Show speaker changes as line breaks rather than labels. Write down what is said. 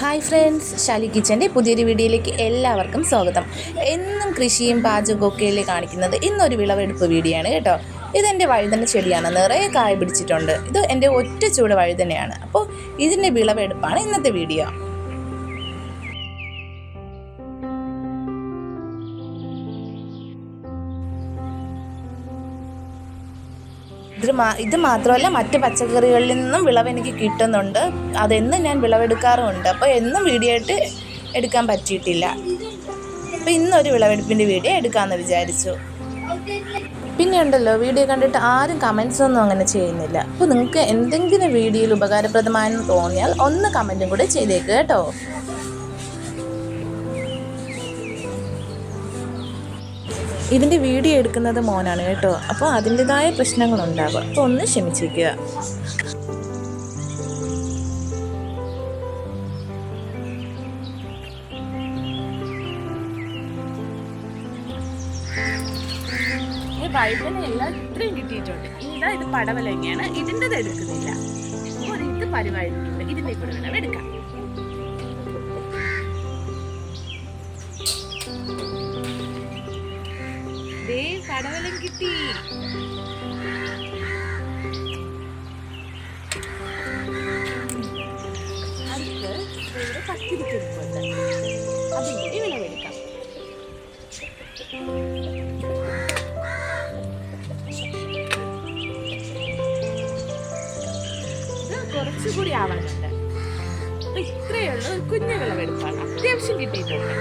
Hi friends, Shali കിച്ചൻ്റെ പുതിയൊരു വീഡിയോയിലേക്ക് എല്ലാവർക്കും സ്വാഗതം. എന്നും കൃഷിയും പാചകമൊക്കെയല്ലേ കാണിക്കുന്നത്. ഇന്നൊരു വിളവെടുപ്പ് വീഡിയോ ആണ് കേട്ടോ. ഇതെൻ്റെ വഴുതന ചെടിയാണ്, നിറയെ കായ പിടിച്ചിട്ടുണ്ട്. ഇത് എൻ്റെ ഒറ്റ ചൂട് വഴുതനയാണ്. അപ്പോൾ ഇതിൻ്റെ വിളവെടുപ്പാണ് ഇന്നത്തെ വീഡിയോ. ഇത് മാത്രമല്ല, മറ്റ് പച്ചക്കറികളിൽ നിന്നും വിളവ് എനിക്ക് കിട്ടുന്നുണ്ട്. അതെന്നും ഞാൻ വിളവെടുക്കാറുമുണ്ട്. അപ്പോൾ എന്നും വീഡിയോ ആയിട്ട് എടുക്കാൻ പറ്റിയിട്ടില്ല. അപ്പോൾ ഇന്നൊരു വിളവെടുപ്പിൻ്റെ വീഡിയോ എടുക്കാമെന്ന് വിചാരിച്ചു. പിന്നെ ഉണ്ടല്ലോ, വീഡിയോ കണ്ടിട്ട് ആരും കമൻസ് ഒന്നും അങ്ങനെ ചെയ്യുന്നില്ല. അപ്പോൾ നിങ്ങൾക്ക് എന്തെങ്കിലും വീഡിയോയിൽ ഉപകാരപ്രദമായെന്ന് തോന്നിയാൽ ഒന്ന് കമൻറ്റും കൂടെ ചെയ്തേക്ക് കേട്ടോ. ഇതിൻ്റെ വീഡിയോ എടുക്കുന്നത് മോനാണ് കേട്ടോ. അപ്പോൾ അതിൻ്റെതായ പ്രശ്നങ്ങളുണ്ടാകും. അപ്പോൾ ഒന്ന് ക്ഷമിച്ചിരിക്കുക. വഴുതനയെല്ലാം ഇത്രയും കിട്ടിയിട്ടുണ്ട്. ഇത് പടവലങ്ങയാണ്. ഇതിൻ്റെത് എടുക്കുന്നില്ല. ഇത് പരിപാടിയുണ്ട്. ഇതിൻ്റെ കൂടെ വേണം എടുക്കാം. പടവലം കിട്ടി. അടുത്ത് ഇവിടെ കത്തിരിക്കുന്നുണ്ട്. അതിൻ്റെ വിളവെടുക്കാം. ഇത് കുറച്ചുകൂടി ആവാനുണ്ട്. അപ്പൊ ഇത്രയുള്ള ഒരു കുഞ്ഞു വിളവെടുപ്പാണ്. അത്യാവശ്യം കിട്ടിയിട്ടുണ്ട്.